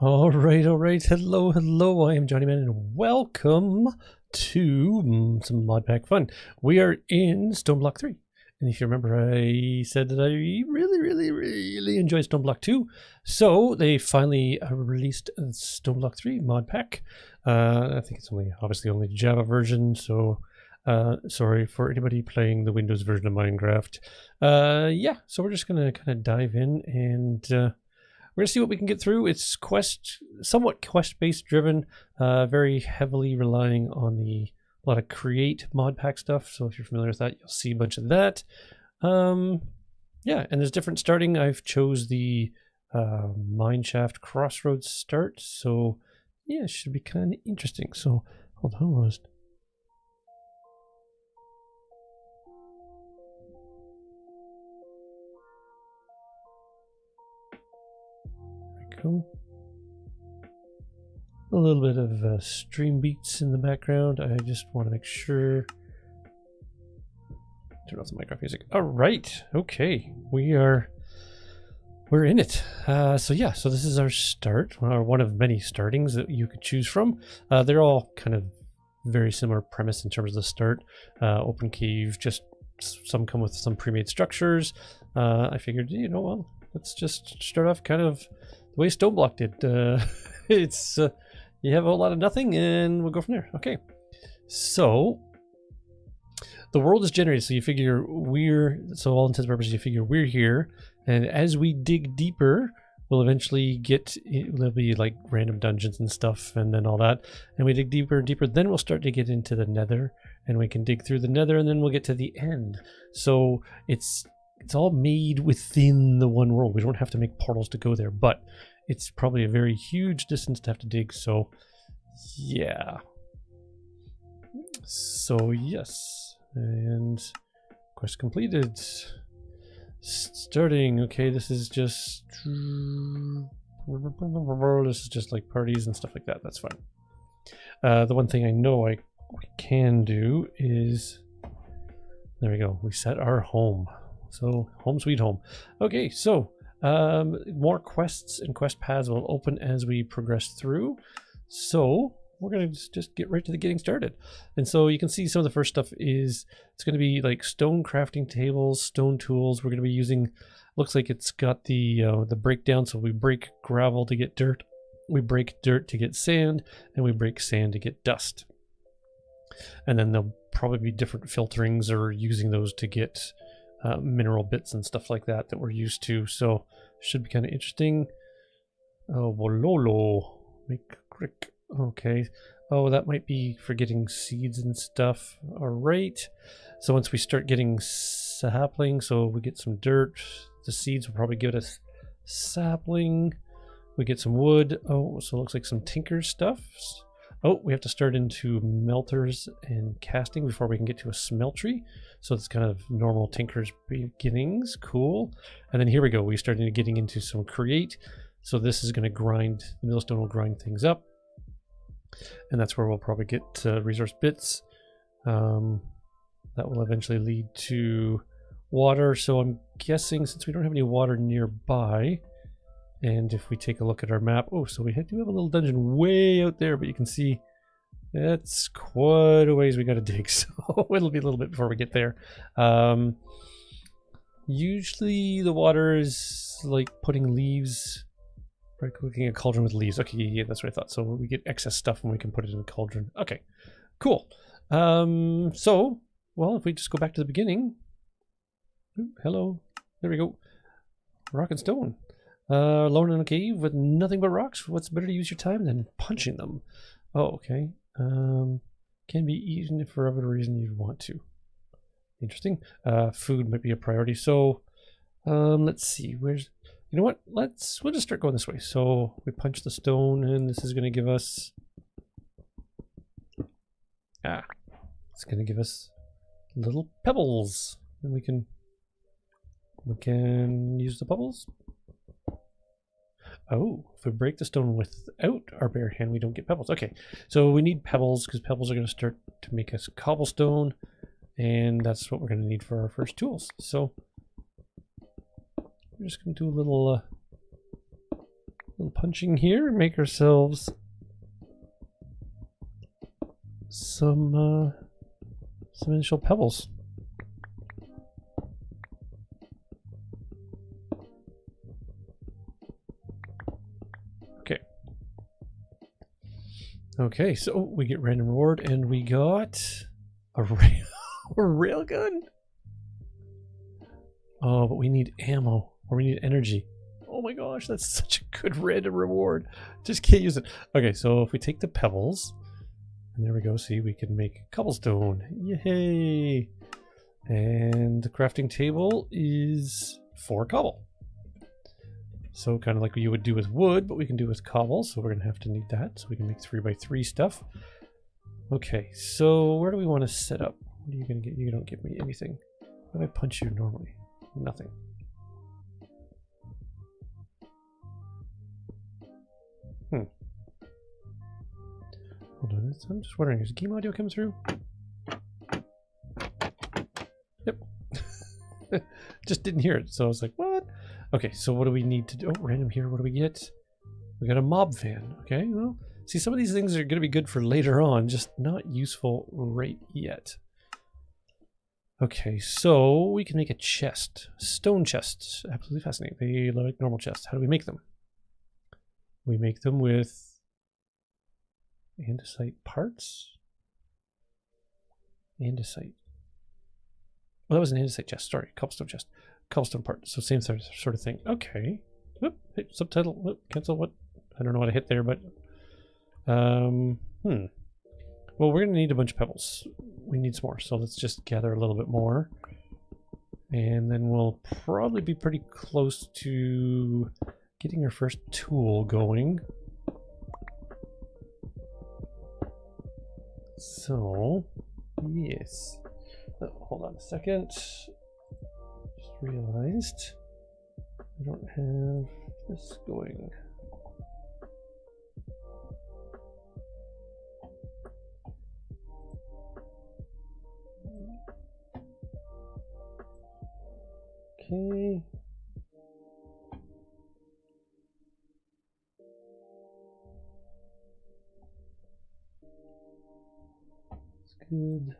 All right. Hello. I am Johnny Man, and welcome to some Modpack fun. We are in Stoneblock 3. And if you remember, I said that I really enjoy Stoneblock 2. So they finally released Stoneblock 3 Modpack. I think it's obviously only Java version, so sorry for anybody playing the Windows version of Minecraft. Yeah, so we're just going to kind of dive in and we're going to see what we can get through. It's somewhat quest-based driven, very heavily relying on a lot of create Modpack stuff. So if you're familiar with that, you'll see a bunch of that. Yeah, and there's different starting. I've chose the Mineshaft Crossroads start. So yeah, it should be kind of interesting. So hold on, Cool. A little bit of stream beats in the background. I just want to make sure. Turn off the Minecraft music. All right. Okay. We're in it. So yeah. So this is our start, or one of many startings that you could choose from. They're all kind of very similar premise in terms of the start. Open cave. Just some come with some pre-made structures. I figured, well, let's just start off kind of the way Stoneblock did. It's you have a whole lot of nothing, and we'll go from there. Okay, so the world is generated, so you figure all intents and purposes, you figure we're here, and as we dig deeper, we'll eventually there'll be like random dungeons and stuff, and then all that, and we dig deeper and deeper, then we'll start to get into the nether, and we can dig through the nether, and then we'll get to the end. So it's all made within the one world. We don't have to make portals to go there, but it's probably a very huge distance to have to dig. So yeah. So yes. And quest completed. Starting. Okay, this is just like parties and stuff like that. That's fine. The one thing I know we can do is, there we go. We set our home. So home sweet home. Okay, so more quests and quest paths will open as we progress through. So we're going to just get right to the getting started. And so you can see some of the first stuff is, it's going to be like stone crafting tables, stone tools. We're going to be using, looks like it's got the breakdown. So we break gravel to get dirt, we break dirt to get sand, and we break sand to get dust. And then there'll probably be different filterings or using those to get mineral bits and stuff like that we're used to. So should be kind of interesting. Oh, Wololo. Make crick. Okay. Oh, that might be for getting seeds and stuff. All right. So once we start getting sapling, so we get some dirt, the seeds will probably give us sapling. We get some wood. Oh, so it looks like some tinker stuff. Oh, we have to start into melters and casting before we can get to a smeltery. So it's kind of normal tinker's beginnings. Cool. And then here we go. We're starting to getting into some create. So this is going to grind, the millstone will grind things up. And that's where we'll probably get resource bits. That will eventually lead to water. So I'm guessing, since we don't have any water nearby, and if we take a look at our map, oh, so we do have a little dungeon way out there, but you can see that's quite a ways we got to dig, so it'll be a little bit before we get there. Usually the water is like putting leaves, right? Cooking a cauldron with leaves. Okay, yeah, that's what I thought. So we get excess stuff and we can put it in a cauldron. Okay, cool. So, well, if we just go back to the beginning. Ooh, hello, there we go. Rock and stone. Alone in a cave with nothing but rocks. What's better to use your time than punching them? Oh, okay. Can be eaten for whatever reason you'd want to. Interesting. Food might be a priority. So, let's see. You know what? We'll just start going this way. So we punch the stone, and this is going to give us. It's going to give us little pebbles, and we can use the pebbles. Oh, if we break the stone without our bare hand, we don't get pebbles. Okay, so we need pebbles because pebbles are going to start to make us cobblestone, and that's what we're going to need for our first tools. So we're just going to do a little little punching here and make ourselves some initial pebbles. Okay, so we get random reward, and we got a railgun. Oh, but we need ammo, or we need energy. Oh my gosh, that's such a good random reward. Just can't use it. Okay, so if we take the pebbles, and there we go. See, we can make cobblestone. Yay! And the crafting table is 4 cobble. So kind of like what you would do with wood, but we can do with cobble, so we're going to have to need that. So we can make 3x3 stuff. Okay, so where do we want to set up? What are you going to get? You don't give me anything. How do I punch you normally? Nothing. Hold on, I'm just wondering, is game audio coming through? Yep. Just didn't hear it, so I was like, what? Okay, so what do we need to do? Oh, random here, what do we get? We got a mob fan. Okay, well, see, some of these things are going to be good for later on, just not useful right yet. Okay, so we can make a chest. Stone chests. Absolutely fascinating. They look like normal chests. How do we make them? We make them with andesite parts. Andesite. Well, that was an andesite chest. Sorry, cobblestone chest. Cobblestone part. So same sort of thing. Okay. Whoop, hey, subtitle. Whoop, cancel what? I don't know what I hit there, but well, we're gonna need a bunch of pebbles. We need some more, so let's just gather a little bit more, and then we'll probably be pretty close to getting our first tool going. So yes. Oh, hold on a second. Just realized I don't have this going. Okay. That's good.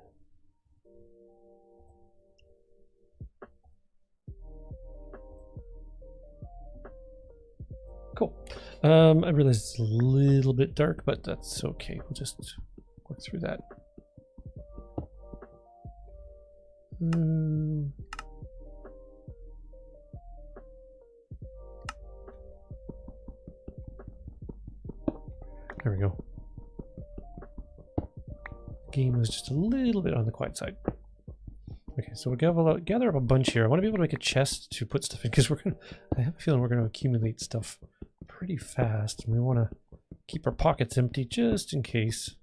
Cool. I realize it's a little bit dark, but that's okay. We'll just work through that. There we go. Game was just a little bit on the quiet side. Okay, so we'll gather up a bunch here. I want to be able to make a chest to put stuff in, because I have a feeling we're gonna accumulate stuff pretty fast, and we want to keep our pockets empty just in case.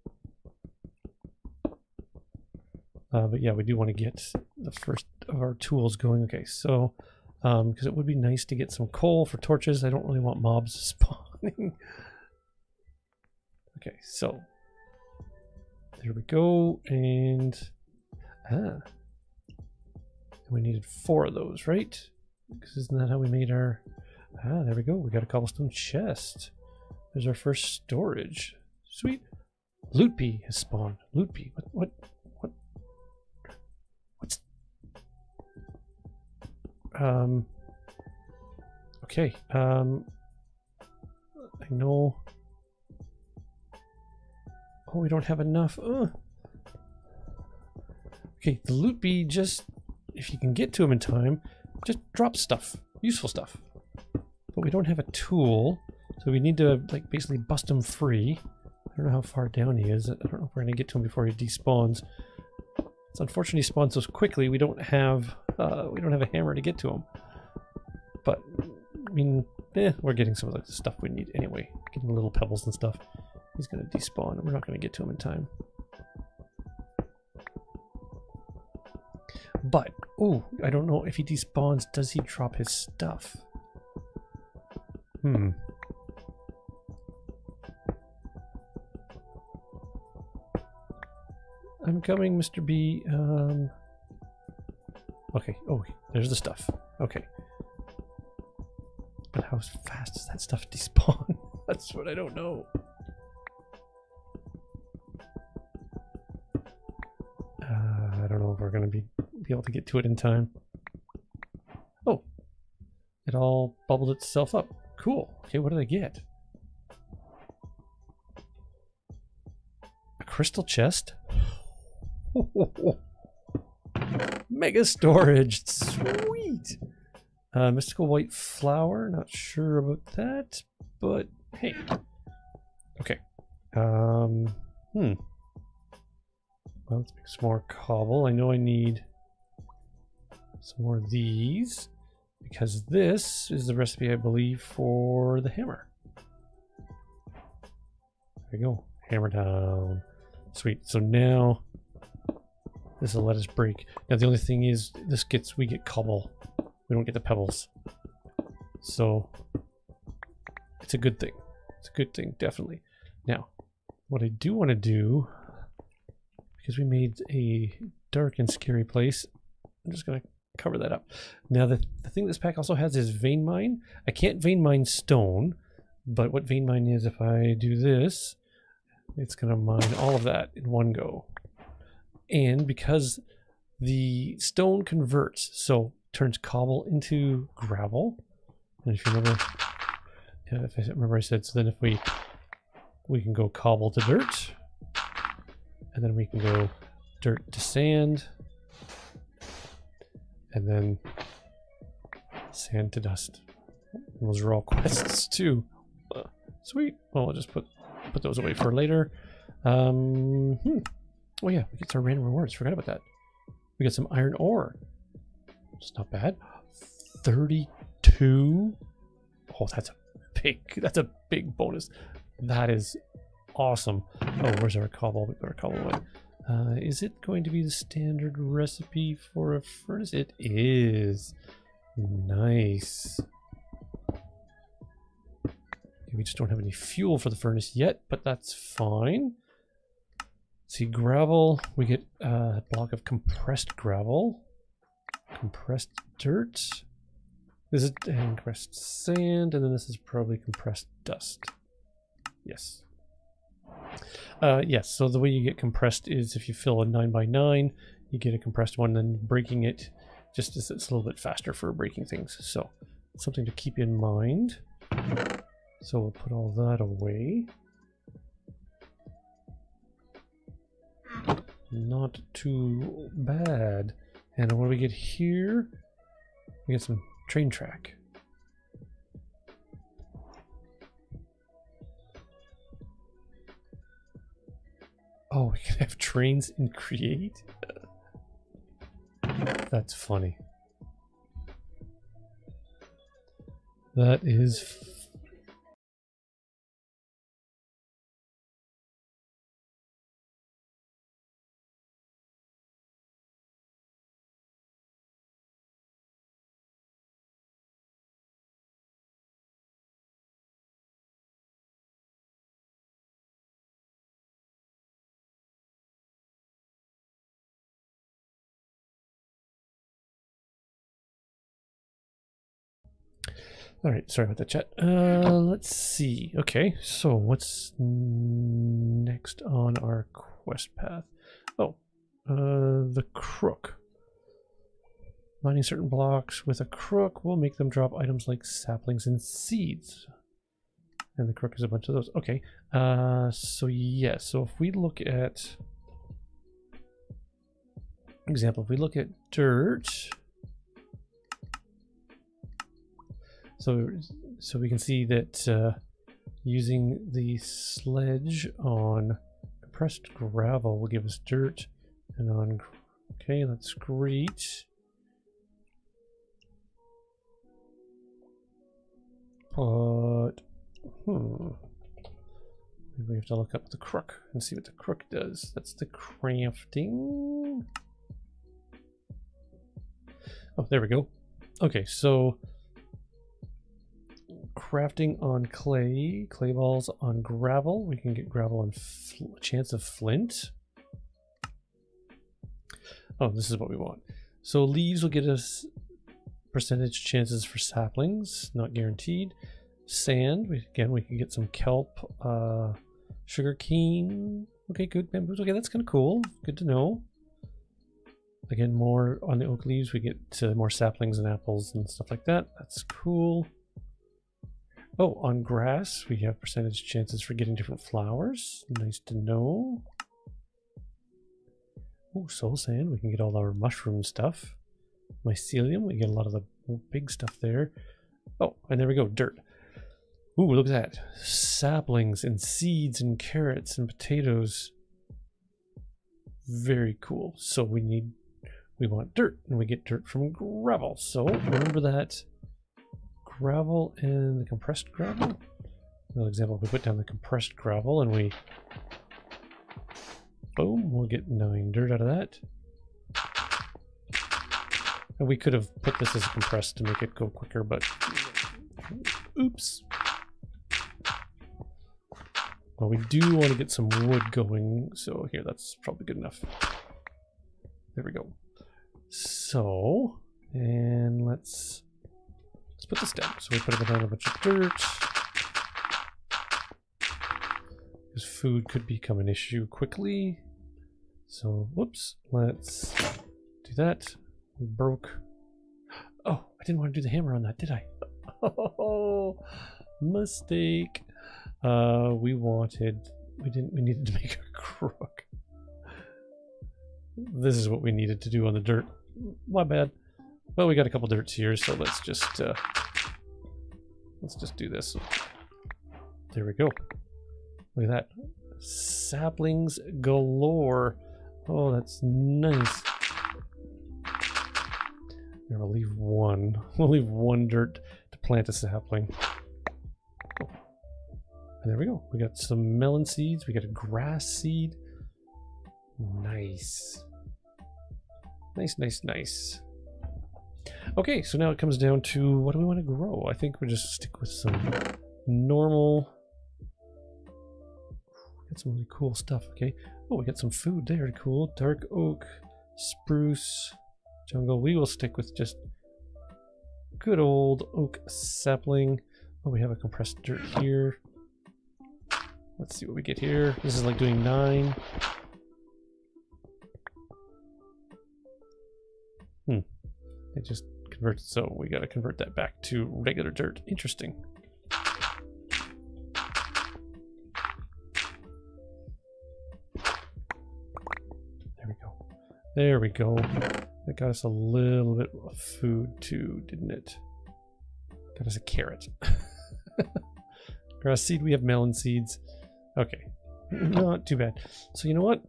But yeah, we do want to get the first of our tools going. Okay, so because it would be nice to get some coal for torches. I don't really want mobs spawning. Okay, so there we go, and we needed 4 of those, right? Because isn't that how we made our... there we go. We got a cobblestone chest. There's our first storage. Sweet. Loot bee has spawned. Loot bee. What's... Okay. I know... Oh, we don't have enough. Okay, the loot bee just... If you can get to him in time, just drop stuff. Useful stuff. But we don't have a tool, so we need to like basically bust him free. I don't know how far down he is. I don't know if we're gonna get to him before he despawns. It's unfortunate he spawns so quickly. We don't have a hammer to get to him. But I mean, we're getting some of the stuff we need anyway. Getting little pebbles and stuff. He's gonna despawn, and we're not gonna get to him in time. But oh, I don't know if he despawns. Does he drop his stuff? I'm coming, Mr. B. Okay. Oh, there's the stuff. Okay. But how fast does that stuff despawn? That's what I don't know. I don't know if we're going to be able to get to it in time. Oh, it all bubbled itself up. Cool. Okay, what did I get? A crystal chest? Mega storage. Sweet. Mystical white flower. Not sure about that, but hey. Okay. Well, let's make some more cobble. I know I need some more of these because this is the recipe, I believe, for the hammer. There we go. Hammer down. Sweet. So now this will let us break. Now the only thing is we get cobble. We don't get the pebbles. So it's a good thing. It's a good thing, definitely. Now, what I do want to do, because we made a dark and scary place, I'm just going to cover that up. Now the thing this pack also has is vein mine. I can't vein mine stone, but what vein mine is, if I do this, it's going to mine all of that in one go. And because the stone converts, so turns cobble into gravel. And if you remember, I said, so then if we can go cobble to dirt, and then we can go dirt to sand, and then sand to dust. And those are all quests too. Sweet. Well, I'll just put those away for later. Oh yeah, we get some random rewards. Forgot about that. We got some iron ore. It's not bad. 32. Oh, that's a big bonus. That is awesome. Oh, where's our cobble? We put our cobble away. Is it going to be the standard recipe for a furnace? It is. Nice. Okay, we just don't have any fuel for the furnace yet, but that's fine. See, gravel, we get a block of compressed gravel, compressed dirt, this is compressed sand, and then this is probably compressed dust. Yes. Yes, so the way you get compressed is if you fill a 9x9, you get a compressed one, then breaking it, just it's a little bit faster for breaking things. So, something to keep in mind. So we'll put all that away. Not too bad. And what do we get here? We get some train track. Oh, we can have trains in Create? That's funny. That is all right, sorry about that, chat. Let's see. Okay, so what's next on our quest path? Oh, the crook. Mining certain blocks with a crook will make them drop items like saplings and seeds. And the crook is a bunch of those. Okay, so yeah, so if we look at, example, if we look at dirt, so we can see that using the sledge on compressed gravel will give us dirt, and on, okay, that's great. But maybe we have to look up the crook and see what the crook does. That's the crafting. Oh, there we go. Okay, so crafting on clay balls on gravel. We can get gravel and chance of flint. Oh, this is what we want. So leaves will get us percentage chances for saplings, not guaranteed. sand. Again, we can get some kelp, sugar cane. Okay, good. Bamboos. Okay, that's kind of cool. Good to know. Again, more on the oak leaves. We get more saplings and apples and stuff like that. That's cool. Oh, on grass, we have percentage chances for getting different flowers. Nice to know. Oh, soul sand. We can get all our mushroom stuff. Mycelium. We get a lot of the big stuff there. Oh, and there we go. Dirt. Ooh, look at that. Saplings and seeds and carrots and potatoes. Very cool. So we want dirt, and we get dirt from gravel. So remember that. Gravel and the compressed gravel. Another example, if we put down the compressed gravel and we boom, we'll get 9 dirt out of that. And we could have put this as compressed to make it go quicker, but oops. Well, we do want to get some wood going, so here, that's probably good enough. There we go. So, and let's put this down. So we put down a bunch of dirt. Because food could become an issue quickly. So, whoops, let's do that. We broke. Oh, I didn't want to do the hammer on that, did I? Oh, mistake. We needed to make a crook. This is what we needed to do on the dirt. My bad. Well, we got a couple dirts here, so let's just do this. There we go. Look at that. Saplings galore. Oh, that's nice. Here, we'll leave one. We'll leave 1 dirt to plant a sapling. And there we go. We got some melon seeds. We got a grass seed. Nice. Nice, nice, nice. Okay, so now it comes down to what do we want to grow? I think we'll just stick with some normal. Got some really cool stuff, okay? Oh, we got some food there. Cool. Dark oak, spruce, jungle. We will stick with just good old oak sapling. Oh, we have a compressed dirt here. Let's see what we get here. This is like doing 9. It just converts, so we gotta convert that back to regular dirt. Interesting. There we go. There we go. That got us a little bit of food too, didn't it? Got us a carrot. Grass seed, we have melon seeds. Okay, not too bad. So you know what?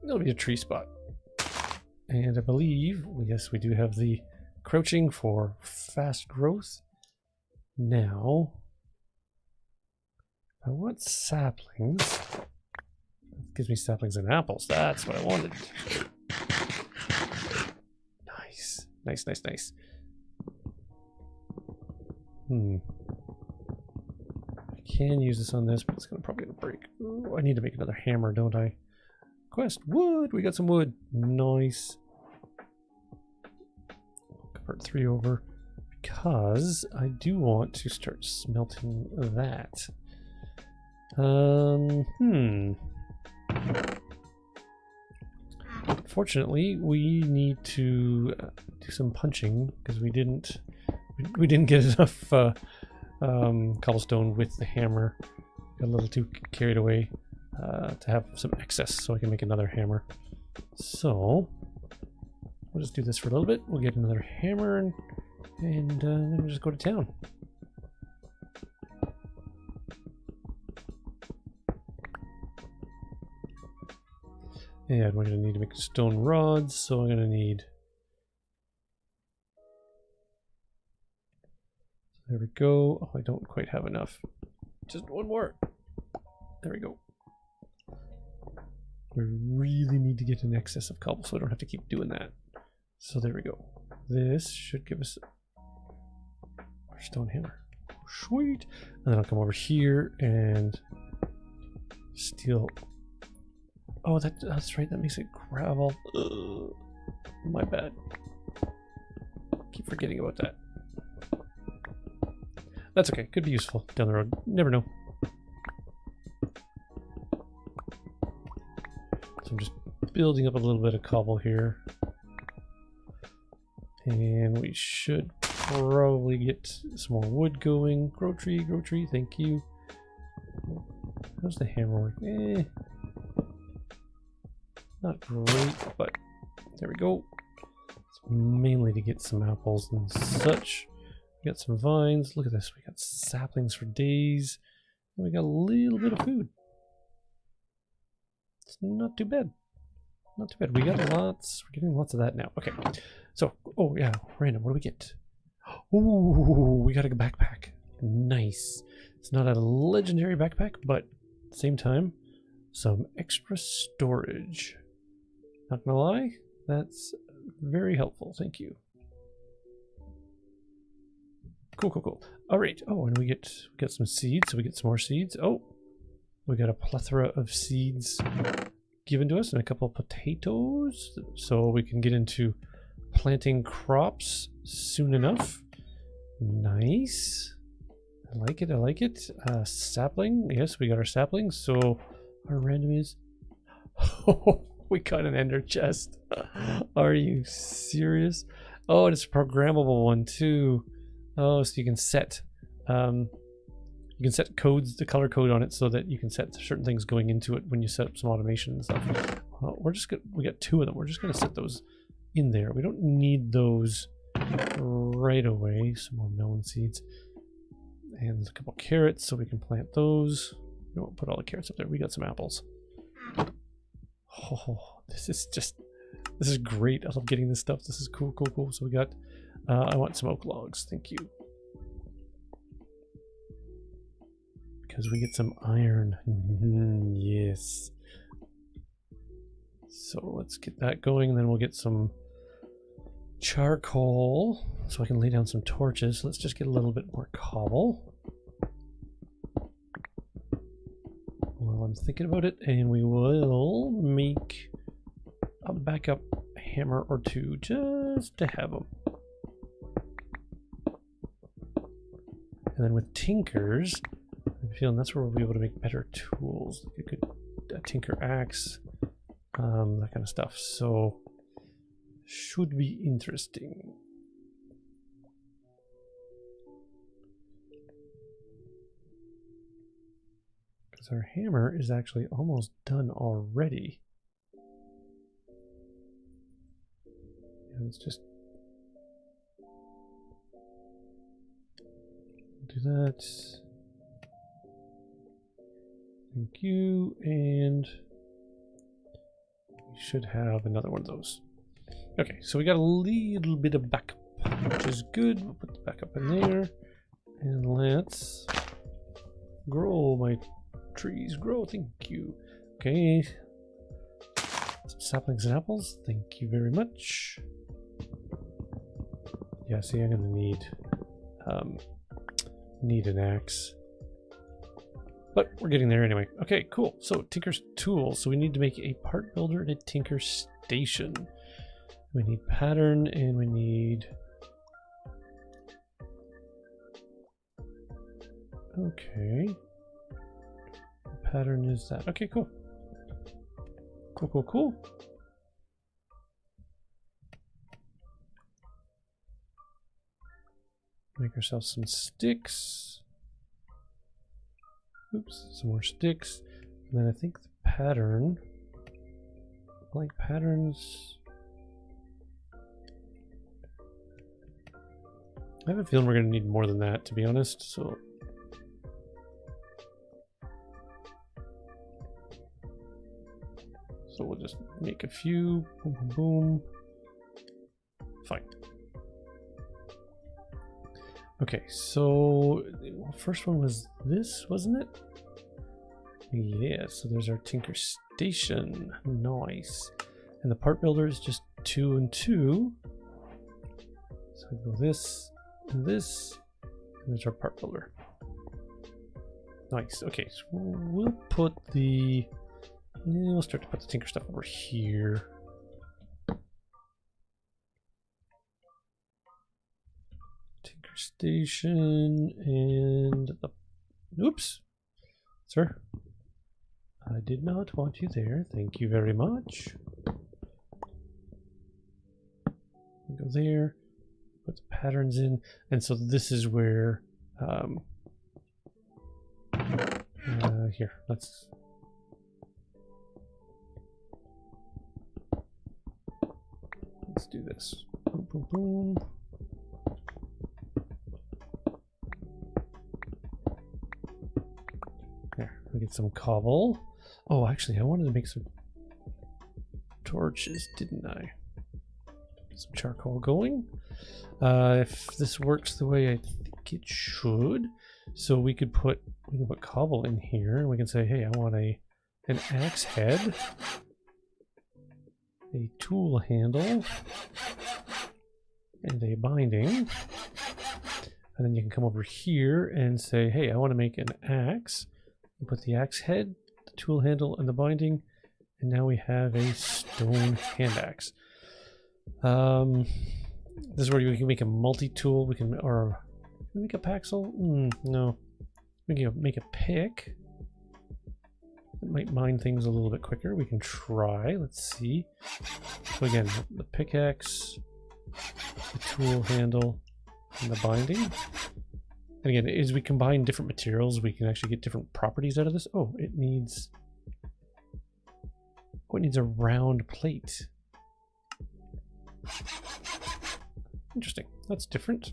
That'll be a tree spot. And I believe, yes, we do have the crouching for fast growth. Now, I want saplings. It gives me saplings and apples. That's what I wanted. Nice. Nice, nice, nice. I can use this on this, but it's probably gonna break. Ooh, I need to make another hammer, don't I? Quest wood. We got some wood. Nice. Convert 3 over because I do want to start smelting that. Fortunately, we need to do some punching because we didn't get enough cobblestone with the hammer. Got a little too carried away. To have some excess so I can make another hammer. So we'll just do this for a little bit. We'll get another hammer and then we'll just go to town. And we're going to need to make stone rods, so I'm going to need. There we go. Oh, I don't quite have enough. Just 1 more. There we go. We really need to get an excess of cobble so I don't have to keep doing that. So there we go. This should give us our stone hammer. Sweet. And then I'll come over here and steal. Oh, that's right. That makes it gravel. Ugh, my bad. Keep forgetting about that. That's okay. Could be useful down the road. Never know. So I'm just building up a little bit of cobble here. And we should probably get some more wood going. Grow tree, thank you. How's the hammer work? Not great, but there we go. It's mainly to get some apples and such. We got some vines. Look at this. We got saplings for days. And we got a little bit of food. It's not too bad. Not too bad. We got lots. We're getting lots of that now. Okay. So, oh yeah, random. What do we get? Ooh, we got a backpack. Nice. It's not a legendary backpack, but at the same time, some extra storage. Not gonna lie, that's very helpful. Thank you. Cool, cool, cool. All right. Oh, and we get some seeds, so we get some more seeds. Oh, we got a plethora of seeds given to us and a couple of potatoes, so we can get into planting crops soon enough. Nice. I like it. I like it. Sapling. Yes, we got our saplings. So our random is. Oh, we got an ender chest. Are you serious? Oh, and it's a programmable one too. Oh, so you can set codes, the color code on it, so that you can set certain things going into it when you set up some automation and stuff. We got two of them. We're just gonna set those in there. We don't need those right away. Some more melon seeds. And there's a couple carrots, so we can plant those. We won't put all the carrots up there. We got some apples. Oh, this is great. I love getting this stuff. This is cool, cool, cool. So we got, I want some oak logs. Thank you. Because we get some iron. Yes. So let's get that going, and then we'll get some charcoal so I can lay down some torches. Let's just get a little bit more cobble while I'm thinking about it, and we will make a backup hammer or two just to have them. And then with tinkers, I'm feeling that's where we'll be able to make better tools, like a good tinker axe, that kind of stuff. So should be interesting. Because our hammer is actually almost done already. And it's just do that. Thank you, and we should have another one of those. Okay, so we got a little bit of backup, which is good. We'll put the backup in there, and let's grow my trees. Grow, thank you. Okay, some saplings and apples. Thank you very much. Yeah, see, I'm gonna need an axe. But we're getting there anyway. Okay, cool. So Tinker's tool. So we need to make a part builder and a Tinker station. We need pattern and we need... Okay. What pattern is that? Okay, cool. Cool, cool, cool. Make ourselves some sticks. Oops, some more sticks. And then I think the pattern, blank patterns. I have a feeling we're going to need more than that, to be honest. So we'll just make a few. Boom, boom, boom. Fine. Okay, so first one was this, wasn't it? Yeah, so there's our Tinker Station. Nice. And the part builder is just 2 and 2. So we go this and this, and there's our part builder. Nice. Okay, so we'll put the... Yeah, we'll start to put the Tinker stuff over here. station and the... Oops. Sir. I did not want you there. Thank you very much. Go there. Put the patterns in. And so this is where... here, let's... Let's do this. Boom, boom, boom. There, we get some cobble. Oh, actually, I wanted to make some torches, didn't I? Get some charcoal going. If this works the way I think it should, so we can put cobble in here, and we can say, hey, I want an axe head, a tool handle, and a binding. And then you can come over here and say, hey, I want to make an axe. You put the axe head, the tool handle, and the binding, and now we have a stone hand axe. This is where we can make a multi-tool. We can, or can we make a paxel? No. We can make a pick. It might mine things a little bit quicker. We can try. Let's see. So again, the pickaxe, the tool handle, and the binding. And again, as we combine different materials, we can actually get different properties out of this. Oh, it needs a round plate. Interesting. That's different.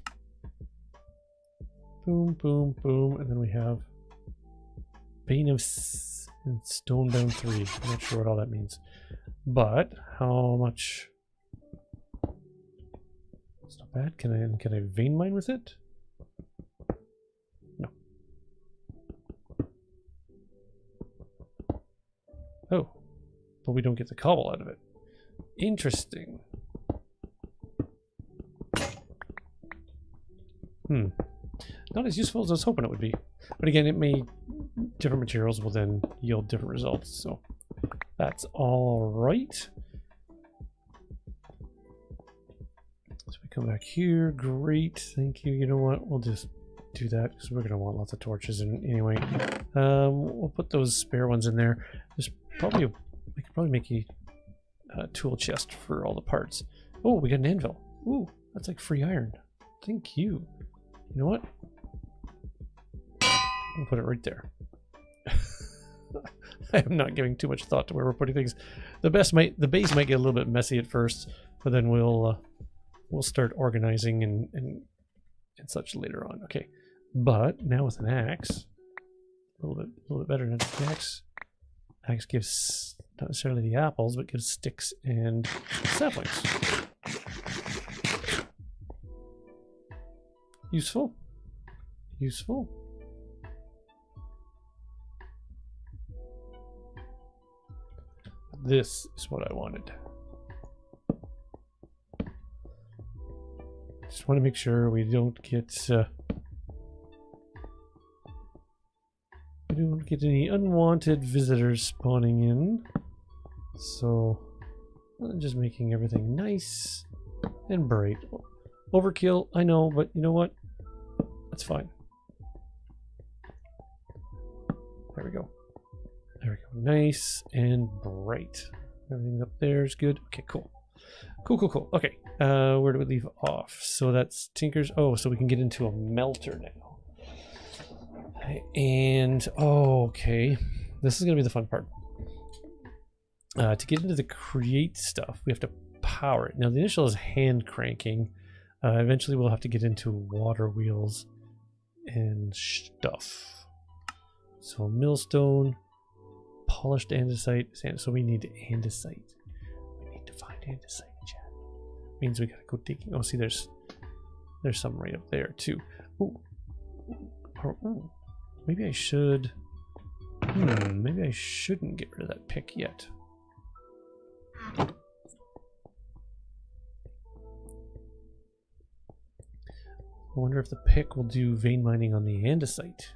Boom, boom, boom. And then we have Bane of Stonebound 3. I'm not sure what all that means. But how much? It's not bad. Can I vein mine with it? No. Oh. But we don't get the cobble out of it. Interesting. Not as useful as I was hoping it would be. But again, it may... different materials will then yield different results. So that's all right. So we come back here. Great. Thank you. You know what? We'll just do that because we're going to want lots of torches anyway. We'll put those spare ones in there. There's probably... we could probably make a tool chest for all the parts. Oh, we got an anvil. Ooh, that's like free iron. Thank you. You know what? We'll put it right there. I am not giving too much thought to where we're putting things. The base might get a little bit messy at first, but then we'll start organizing and such later on. Okay, but now with an axe, a little bit better than an axe. Axe gives not necessarily the apples, but gives sticks and saplings. Useful. Useful. This is what I wanted. Just want to make sure we don't get any unwanted visitors spawning in. So I'm just making everything nice and bright. Overkill, I know, but you know what? That's fine. There we go. There we go. Nice and bright. Everything up there is good. Okay, cool. Cool. Okay, where do we leave off? So that's Tinker's. Oh, so we can get into a melter now. And, oh, okay. This is going to be the fun part. To get into the create stuff, we have to power it. Now, the initial is hand cranking. Eventually, we'll have to get into water wheels and stuff. So, millstone, polished andesite, sand. So, we need andesite. We need to find andesite, chat. Means we gotta go digging. Oh, see, there's some right up there, too. Ooh. Ooh. Maybe I should... maybe I shouldn't get rid of that pick yet. I wonder if the pick will do vein mining on the andesite.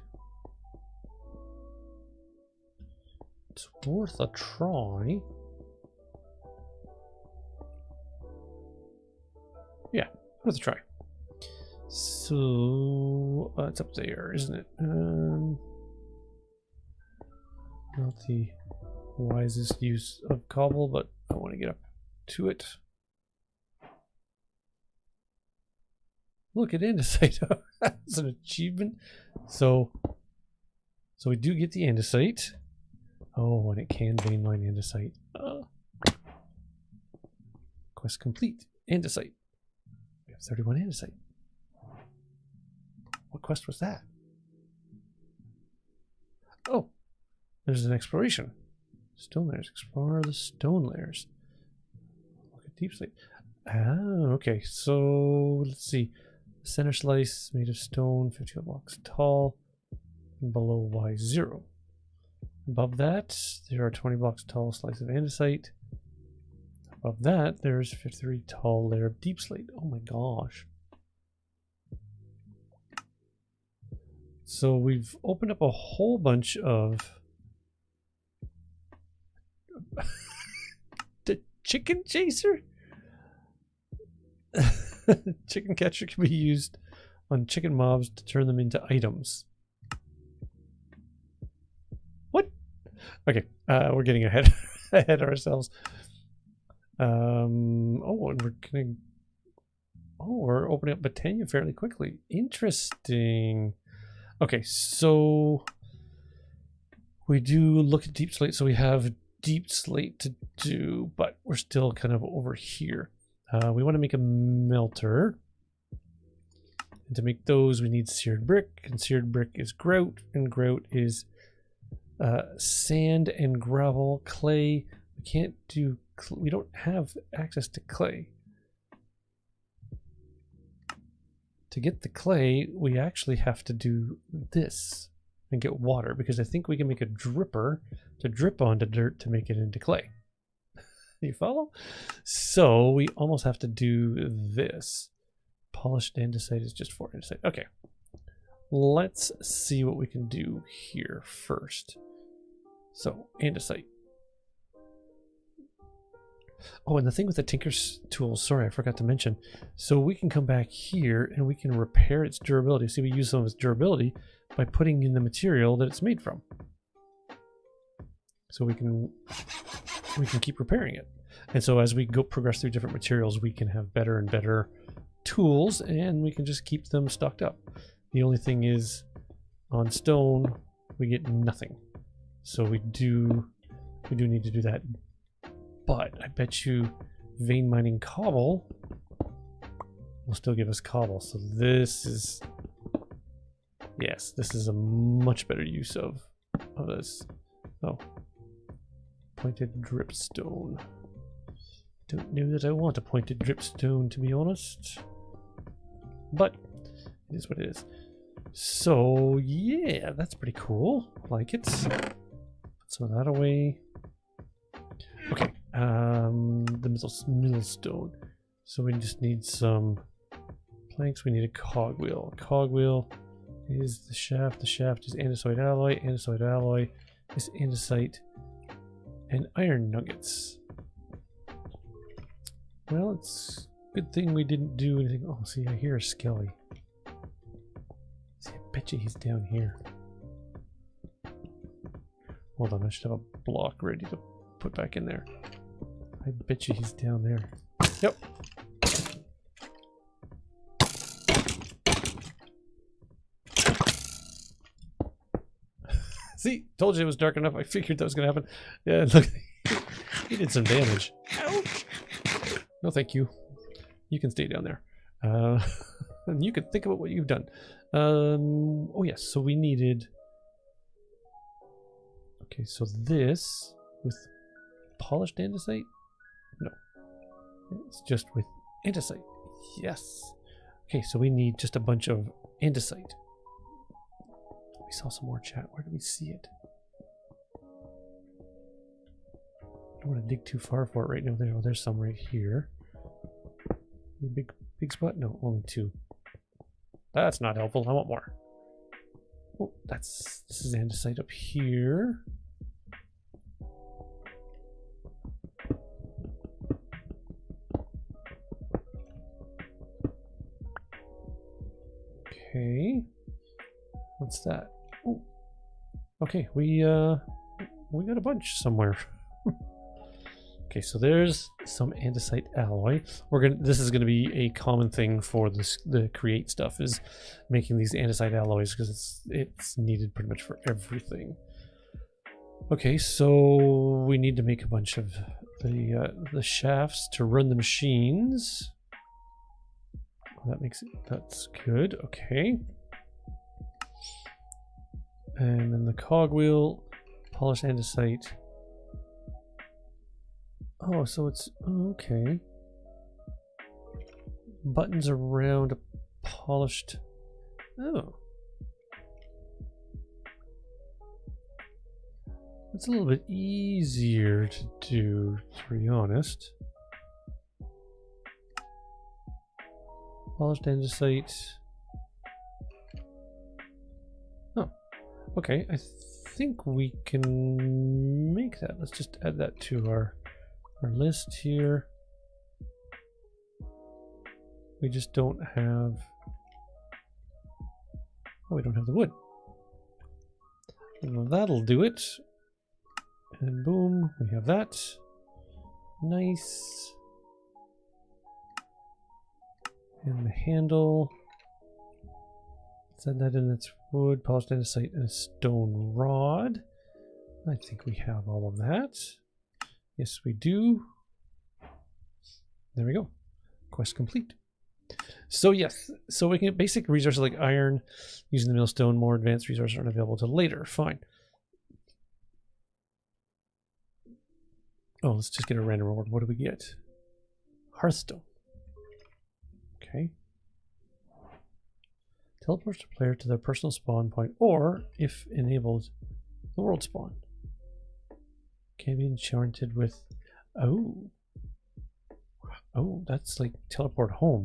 It's worth a try. Yeah, worth a try. So it's up there, isn't it? Not the wisest use of cobble, but I want to get up to it. Look at andesite. That's an achievement. So we do get the andesite. Oh, and it can vein mine andesite. Quest complete. Andesite. We have 31 andesite. What quest was that? Oh, there's an exploration. Stone layers. Explore the stone layers. Look at deep slate. Ah, okay. So let's see. Center slice made of stone, 50 blocks tall, and below Y0. Above that, there are 20 blocks tall slice of andesite. Above that, there's 53 tall layer of deep slate. Oh my gosh. So we've opened up a whole bunch of the chicken chaser? Chicken catcher can be used on chicken mobs to turn them into items. What? Okay, we're getting ahead of ourselves. Oh, and we're opening up Botania fairly quickly. Interesting. Okay, so we do look at deep slate, so we have deep slate to do, but we're still kind of over here. We want to make a melter. And to make those, we need seared brick, and seared brick is grout, and grout is sand and gravel, clay. We can't do, we don't have access to clay. To get the clay, we actually have to do this and get water, because I think we can make a dripper to drip onto dirt to make it into clay. You follow? So we almost have to do this. Polished andesite is just 4 andesite. Okay. Let's see what we can do here first. So, andesite. Oh, and the thing with the Tinker's tool, sorry, I forgot to mention. So we can come back here and we can repair its durability. See, we use some of its durability by putting in the material that it's made from. So we can keep repairing it. And so as we go progress through different materials, we can have better and better tools, and we can just keep them stocked up. The only thing is, on stone, we get nothing. So we do need to do that. But I bet you vein mining cobble will still give us cobble. So this is, yes, this is a much better use of this. Oh. Pointed dripstone. Don't know that I want a pointed dripstone, to be honest. But it is what it is. So yeah, that's pretty cool. Like it. Put some of that away. Okay. The middle stone. So we just need some planks. We need a cogwheel. A cogwheel is the shaft. The shaft is andesite alloy. Andesite alloy is andesite and iron nuggets. Well, it's a good thing we didn't do anything. Oh, see, I hear a skelly. See, I bet you he's down here. Hold on, I should have a block ready to put back in there. I bet you he's down there. Yep. See, told you it was dark enough. I figured that was going to happen. Yeah, look, he did some damage. Ouch. No, thank you. You can stay down there. And you can think about what you've done. Oh, yes. So we needed... Okay, so this with polished andesite? No. It's just with andesite. Yes. Okay, so we need just a bunch of andesite. We saw some more chat. Where do we see it? I don't want to dig too far for it right now. There's some right here. Big spot? No, only 2. That's not helpful. I want more. Oh, this is andesite up here. Okay. What's that? Ooh. Okay, we got a bunch somewhere. Okay, so there's some andesite alloy. This is gonna be a common thing for the create stuff, is making these andesite alloys, because it's needed pretty much for everything. Okay, so we need to make a bunch of the shafts to run the machines. That's good. Okay. And then the cogwheel, polished andesite. Oh, so it's okay. Buttons around a polished. Oh. It's a little bit easier to do, to be honest. Polished andesite. Oh, okay. I think we can make that. Let's just add that to our list here. We just don't have. Oh, we don't have the wood. Well, that'll do it. And boom, we have that. Nice. And the handle. Set that in its wood, polished andesite, and a stone rod. I think we have all of that. Yes, we do. There we go. Quest complete. So yes, so we can get basic resources like iron using the millstone. More advanced resources aren't available till later. Fine. Oh, let's just get a random reward. What do we get? Hearthstone. Okay. Teleports the player to their personal spawn point, or, if enabled, the world spawn. Can be enchanted with. Oh. Oh, that's like teleport home.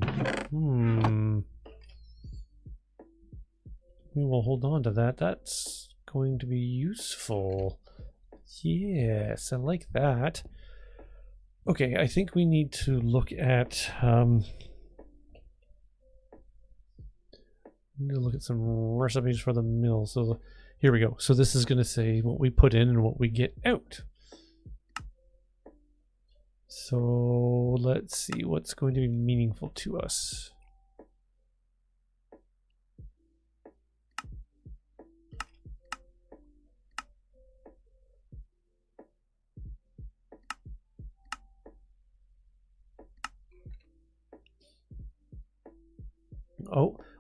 We will hold on to that. That's going to be useful. Yes, I like that. Okay, I think we need to look at some recipes for the mill. So here we go. So this is going to say what we put in and what we get out. So let's see what's going to be meaningful to us.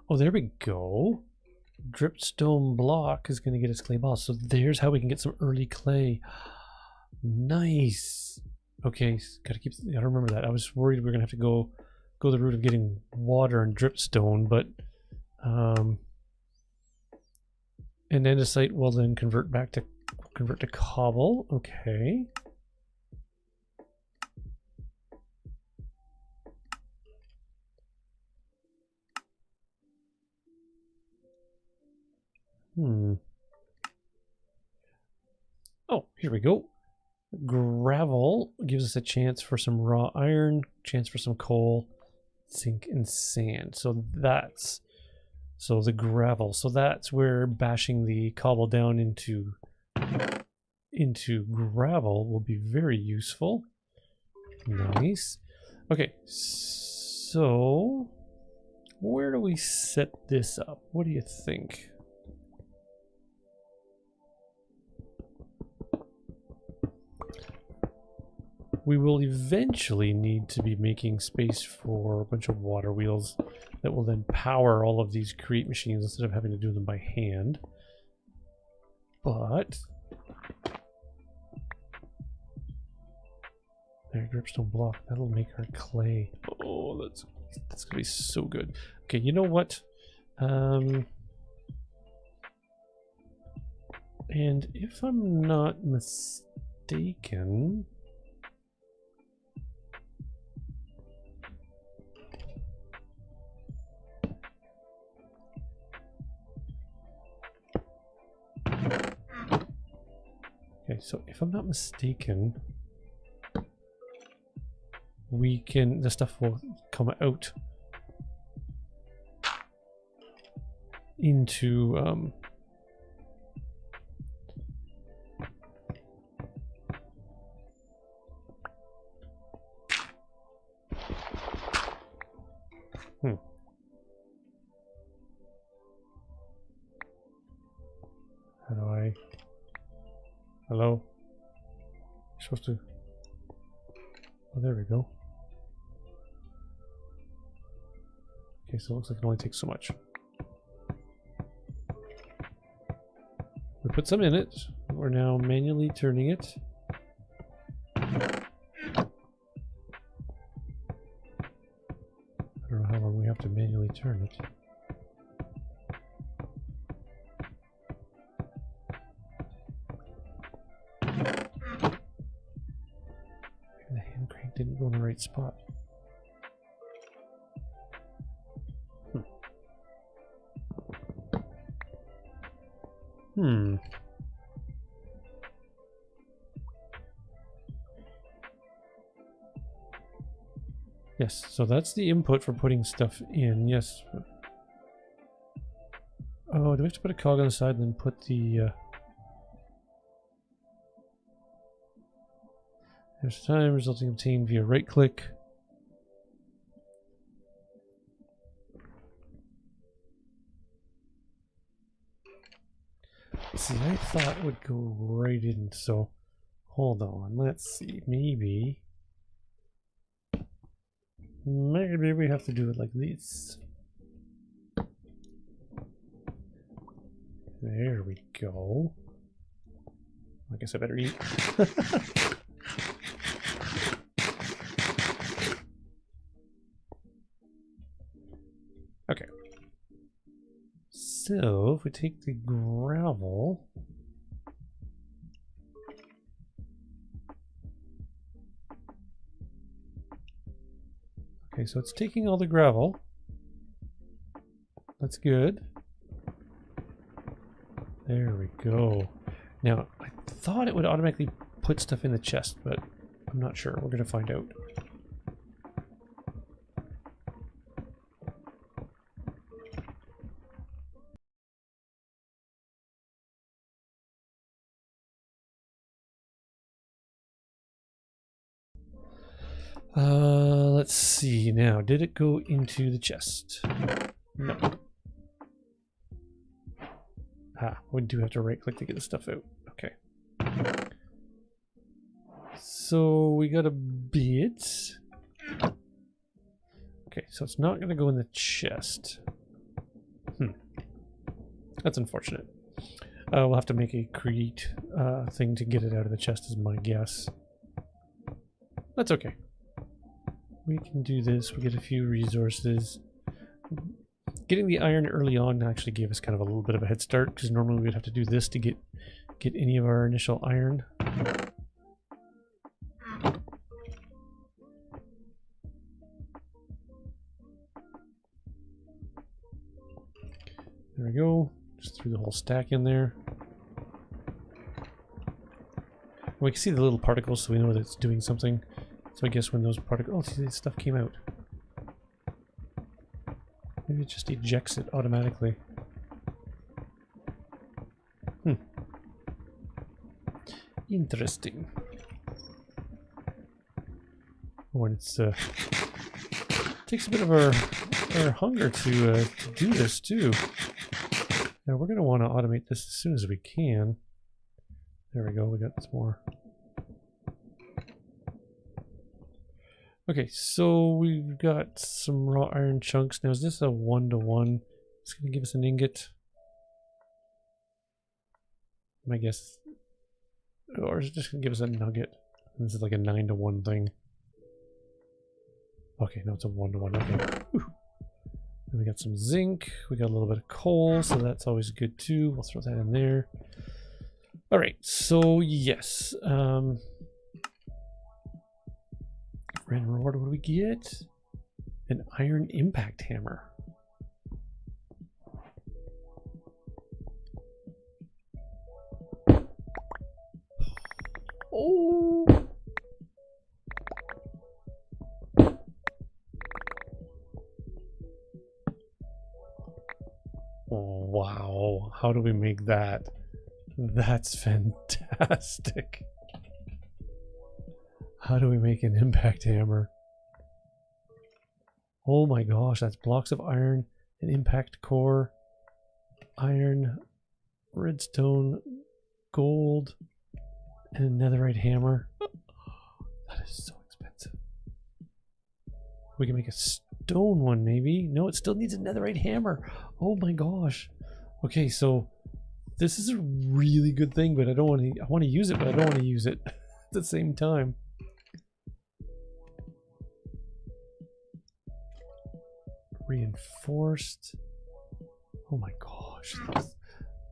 Oh, there we go. Dripstone block is going to get us clay balls. So there's how we can get some early clay. Nice. Okay, gotta remember that. I was worried we were gonna have to go the route of getting water and dripstone, but and andesite will then convert to cobble. Okay. Oh, here we go. Gravel gives us a chance for some raw iron, chance for some coal, zinc, and sand. So the gravel. So that's where bashing the cobble down into gravel will be very useful. Nice. Okay, so where do we set this up? What do you think? We will eventually need to be making space for a bunch of water wheels that will then power all of these create machines instead of having to do them by hand. But there, dripstone block, that'll make our clay. Oh, that's gonna be so good. Okay, you know what? And if I'm not mistaken, okay, so if I'm not mistaken, the stuff will come out. into How do I... Hello? You're supposed to... Oh, there we go. Okay, so it looks like it only takes so much. We put some in it. We're now manually turning it. I don't know how long we have to manually turn it. The hand crank didn't go in the right spot. Yes, so that's the input for putting stuff in, yes. Oh, do we have to put a cog on the side and then put the... There's time resulting obtained via right click. See, I thought it would go right in, so hold on, let's see, maybe we have to do it like this. There we go. I guess I better eat. Okay. So, if we take the gravel... Okay, so it's taking all the gravel. That's good. There we go. Now, I thought it would automatically put stuff in the chest, but I'm not sure. We're going to find out. Let's see now. Did it go into the chest? No. Ah, we do have to right click to get the stuff out. Okay. So we got a bit. Okay, so it's not going to go in the chest. That's unfortunate. We'll have to make a create thing to get it out of the chest is my guess. That's okay. We can do this. We get a few resources. Getting the iron early on actually gave us kind of a little bit of a head start, because normally we'd have to do this to get any of our initial iron. There we go. Just threw the whole stack in there. We can see the little particles, so we know that it's doing something. So I guess when those particles... Oh, see, this stuff came out. Maybe it just ejects it automatically. Interesting. When it's takes a bit of our hunger to do this too. Now we're going to want to automate this as soon as we can. There we go. We got some more. Okay, so we've got some raw iron chunks. Now, is this a 1-to-1? It's going to give us an ingot. My guess. Or is it just going to give us a nugget? This is like a 9-to-1 thing. Okay, no, it's a 1-to-1. Okay. Whew. Then we got some zinc. We got a little bit of coal, so that's always good too. We'll throw that in there. All right, so yes. Random reward, what do we get? An iron impact hammer. Oh! how do we make that? That's fantastic. How do we make an impact hammer? Oh my gosh, that's blocks of iron, an impact core, iron, redstone, gold, and a netherite hammer. That is so expensive. We can make a stone one maybe. No, it still needs a netherite hammer. Oh my gosh. Okay, so this is a really good thing, but I don't want to. I want to use it, but I don't want to use it at the same time. Reinforced. Oh my gosh,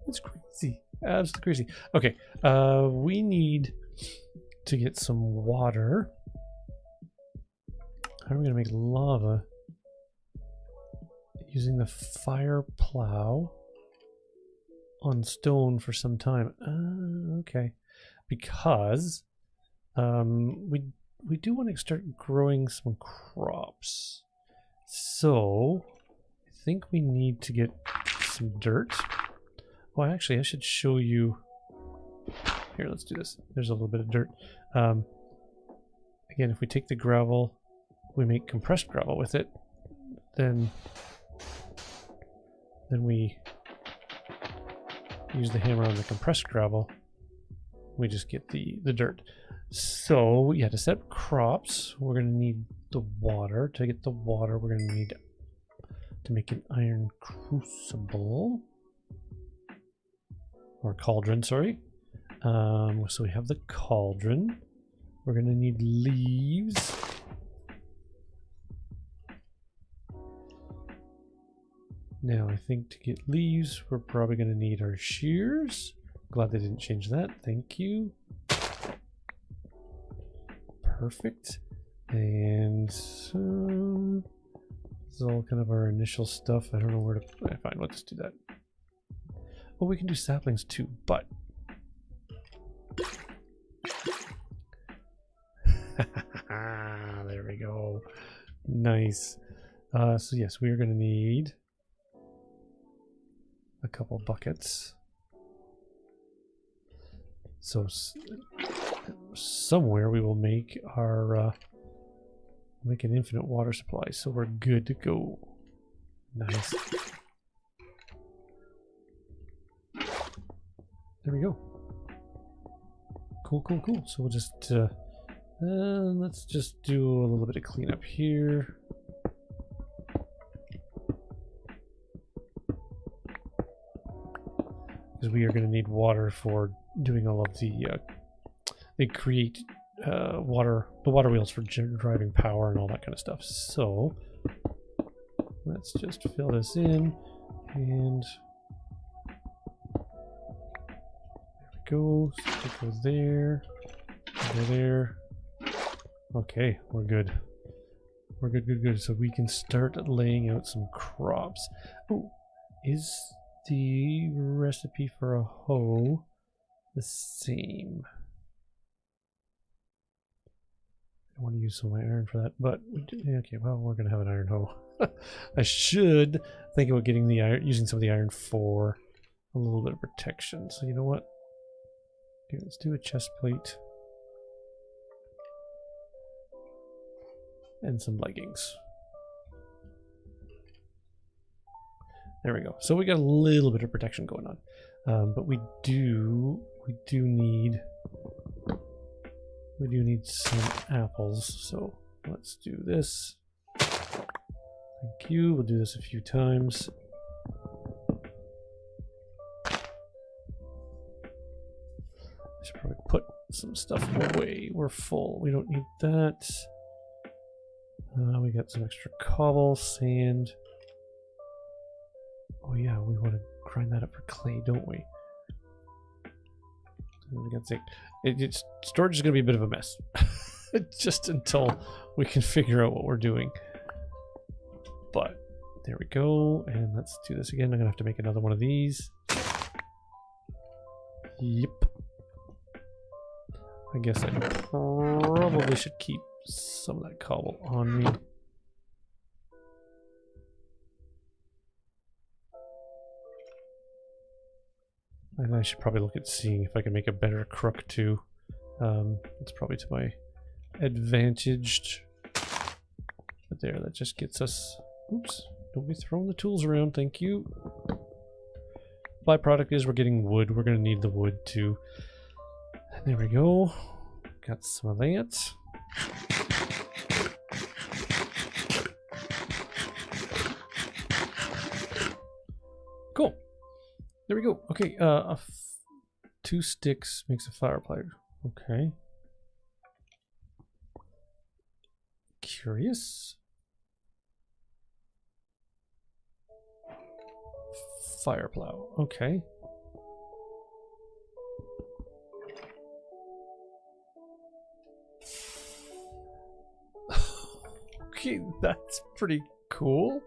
that's crazy. Absolutely crazy. Okay, we need to get some water. How are we gonna make lava? Using the fire plow on stone for some time. Okay, because we do want to start growing some crops. So I think we need to get some dirt. Well, actually, I should show you. Here, let's do this. There's a little bit of dirt. Again, if we take the gravel, we make compressed gravel with it, then we use the hammer on the compressed gravel. We just get the dirt. So yeah, to set up crops, we're going to need the water. To get the water, we're going to need to make an iron crucible. Or cauldron, sorry. So we have the cauldron. We're going to need leaves. Now I think to get leaves, we're probably going to need our shears. Glad they didn't change that. Thank you. Perfect. And so this is all kind of our initial stuff. I don't know where to find. Let's do that. Well, we can do saplings too, but there we go. Nice. So yes, we are going to need a couple buckets. So somewhere we will make our make an infinite water supply, so we're good to go. Nice. There we go. Cool, cool, cool. So we'll just let's just do a little bit of cleanup here. Because we are going to need water for doing all of the they create the water wheels for driving power and all that kind of stuff. So let's just fill this in, and there we go. So it goes there, there. Okay, we're good. We're good, good, good. So we can start laying out some crops. Oh, is the recipe for a hoe the same? I want to use some of my iron for that, but we do. Okay, well, we're gonna have an iron hoe. I should think about getting the iron, using some of the iron for a little bit of protection. So you know what? Okay, let's do a chest plate and some leggings. There we go. So we got a little bit of protection going on, but we do need some apples. So let's do this. Thank you. We'll do this a few times. I should probably put some stuff away. We're full. We don't need that. We got some extra cobble, sand. Oh yeah, we want to grind that up for clay, don't we? Storage is going to be a bit of a mess. Just until we can figure out what we're doing. But there we go. And let's do this again. I'm going to have to make another one of these. Yep. I guess I probably should keep some of that cobble on me. And I should probably look at seeing if I can make a better crook too. It's probably to my advantage. But there, that just gets us... Oops, don't be throwing the tools around, thank you. Byproduct is we're getting wood. We're going to need the wood too. There we go. Got some of that. Cool. There we go. Okay, 2 sticks makes a fire player. Okay. Curious. Fire plow. Okay. Okay, that's pretty cool.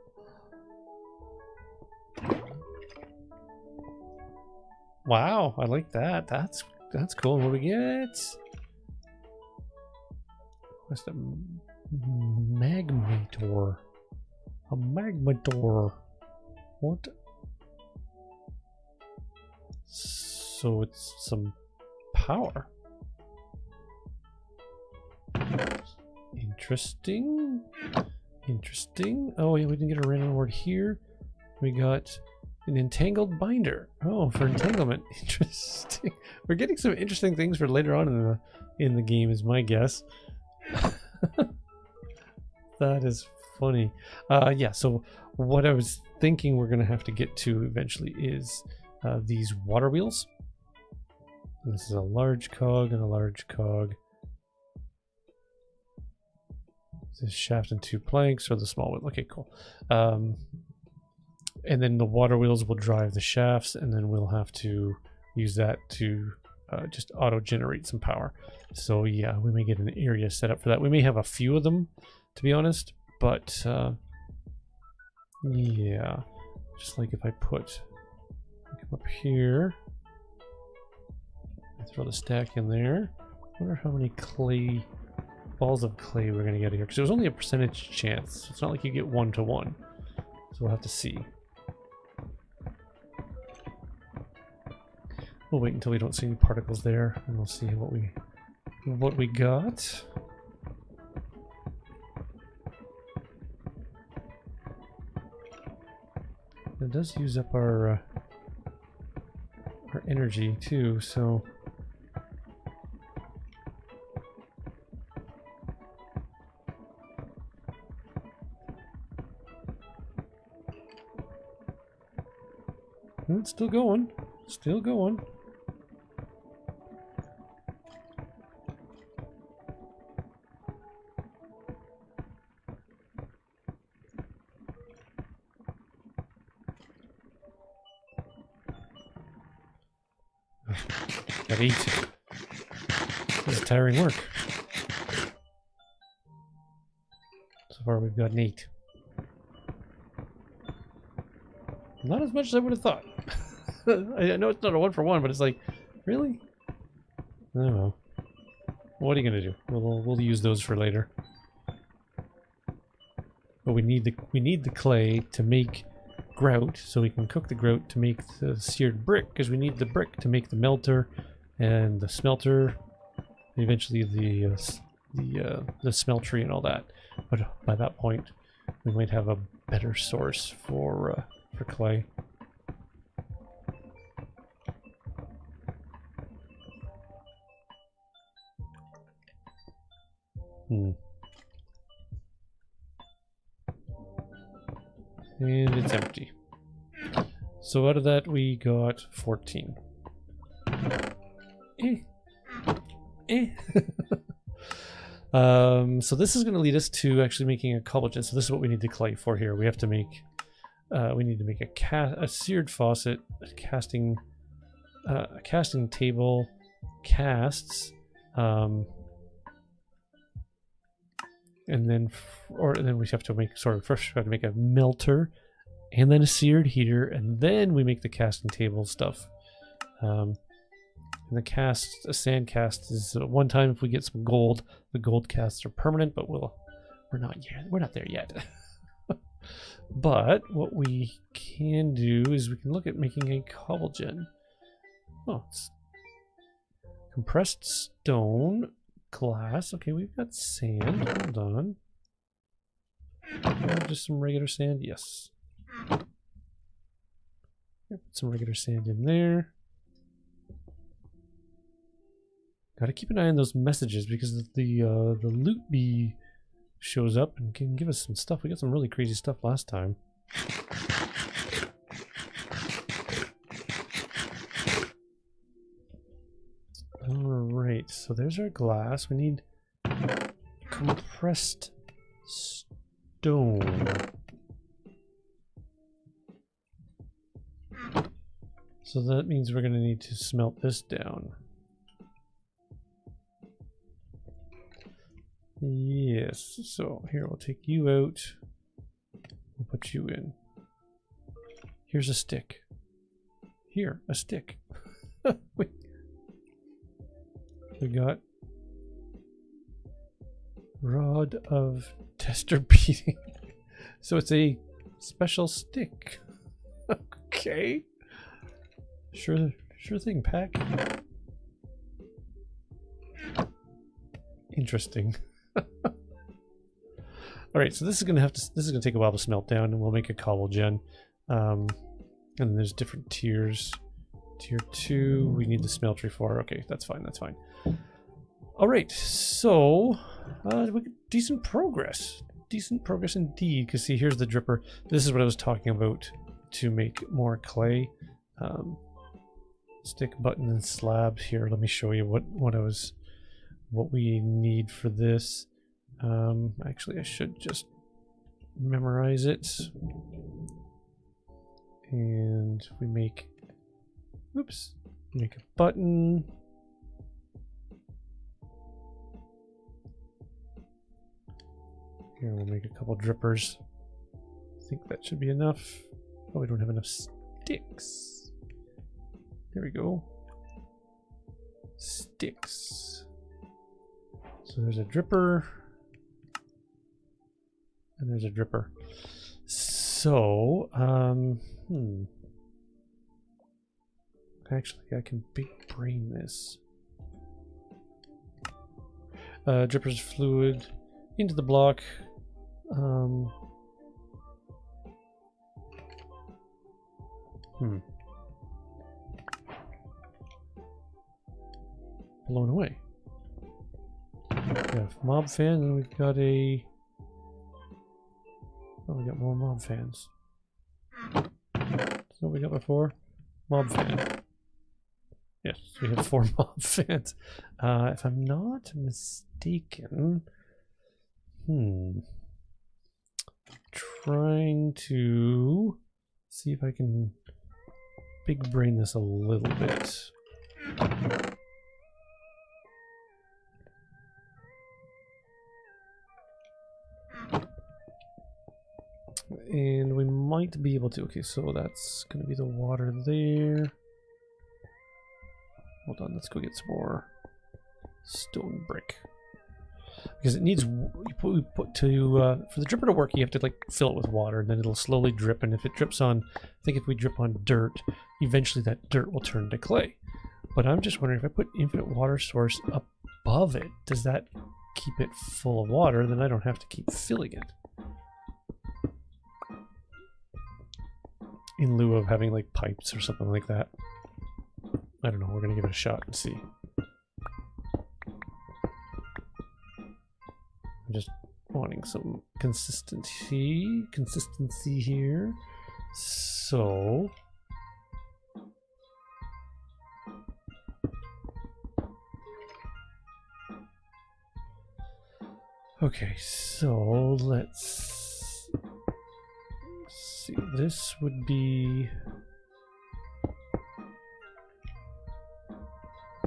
Wow, I like that. That's cool. What do we get? What's the magmator? A magmator. What? So it's some power. Interesting. Interesting. Oh yeah, we didn't get a random word here. We got an entangled binder. Oh, for entanglement. Interesting. We're getting some interesting things for later on in the game, is my guess. That is funny. Yeah. So what I was thinking we're gonna have to get to eventually is these water wheels. And this is a large cog and a large cog. This shaft and 2 planks, or the small wheel. Okay, cool. And then the water wheels will drive the shafts, and then we'll have to use that to just auto-generate some power. So yeah, we may get an area set up for that. We may have a few of them, to be honest, but yeah, just like if I put, come up here, throw the stack in there. I wonder how many balls of clay we're gonna get here, because it was only a percentage chance. It's not like you get 1 to 1, so we'll have to see. We'll wait until we don't see any particles there, and we'll see what we got. It does use up our energy too, so it's still going. Still going. Gotta eat. This is tiring work. So far we've got 8. Not as much as I would have thought. I know it's not a 1-for-1, but it's like, really? I don't know. What are you gonna do? We'll use those for later. But we need the clay to make grout, so we can cook the grout to make the seared brick, because we need the brick to make the melter and the smelter, and eventually the smeltery and all that. But by that point, we might have a better source for clay. And it's empty. So out of that we got 14. So this is going to lead us to actually making a cobblestone. So this is what we need the clay for here. We have to make a seared faucet, a casting table, casts, and then we have to make, first we have to make a melter, and then a seared heater, and then we make the casting table stuff. And a sand cast is one time if we get some gold. The gold casts are permanent, but we're not there yet. But what we can do is we can look at making a cobblestone. Oh, it's compressed stone, glass. Okay, we've got sand. Hold on. Just some regular sand. Yes. Put some regular sand in there. Gotta keep an eye on those messages because the loot bee shows up and can give us some stuff. We got some really crazy stuff last time. Alright, so there's our glass. We need compressed stone. So that means we're going to need to smelt this down. Yes, so here we'll take you out. We'll put you in. Here's a stick. Here, a stick. We got rod of tester beating. So it's a special stick. Okay. Sure thing, Pack. Interesting. All right, so this is gonna take a while to smelt down, and we'll make a cobble gen. And then there's different tiers. Tier 2, we need the smeltery for. Okay, that's fine. That's fine. All right, so decent progress. Decent progress indeed. Because see, here's the dripper. This is what I was talking about to make more clay. Stick, button, and slabs. Here, let me show you what we need for this. Actually, I should just memorize it. And we make, oops, make a button. Here, we'll make a couple drippers. I think that should be enough. Oh, we don't have enough sticks. There we go. Sticks. So there's a dripper. And there's a dripper. So, actually, I can big brain this. Dripper's fluid into the block. Blown away. We have mob fan, and we've got a. Oh, we got more mob fans. That's what we got before. Mob fan. Yes, we have 4 mob fans. If I'm not mistaken, trying to see if I can big brain this a little bit. And we might be able to. Okay, so that's going to be the water there. Hold on, let's go get some more stone brick. Because it needs, for the dripper to work, you have to like fill it with water, and then it'll slowly drip. And if it drips on, I think if we drip on dirt, eventually that dirt will turn to clay. But I'm just wondering if I put infinite water source above it, does that keep it full of water? Then I don't have to keep filling it. In lieu of having like pipes or something like that. I don't know, we're gonna give it a shot and see. I'm just wanting some consistency here. So okay, so let's see. This would be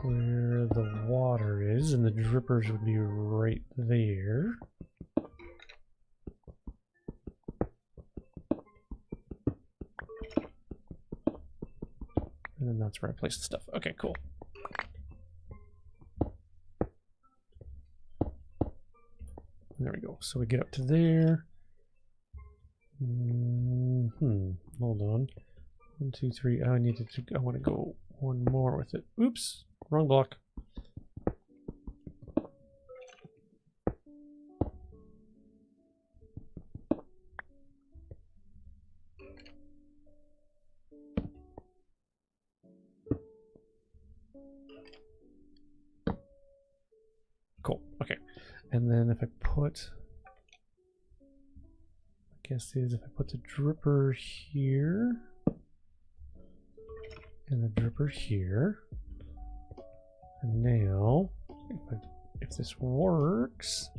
where the water is, and the drippers would be right there. And then that's where I place the stuff. Okay, cool. There we go. So we get up to there. Hold on. 1, 2, 3. I want to go one more with it. Oops, wrong block. Cool. Okay. And then if I put, I guess is if I put the dripper here and the dripper here, and now if this works,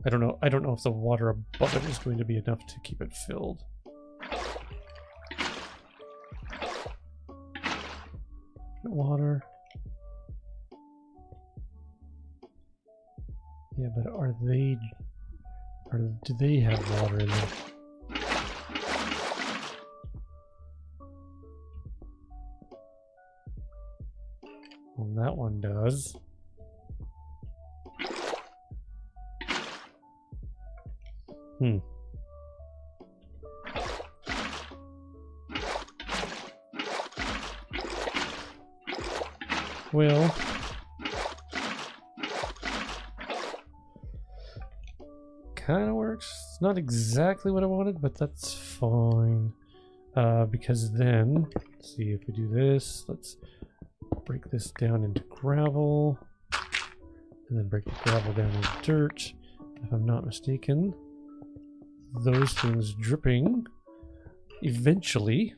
I don't know if the water above it is going to be enough to keep it filled. Water. Yeah, but do they have water in them? Well, that one does. Well, kind of works. It's not exactly what I wanted, but that's fine. Because then, let's see if we do this. Let's break this down into gravel, and then break the gravel down into dirt. If I'm not mistaken, those things dripping eventually.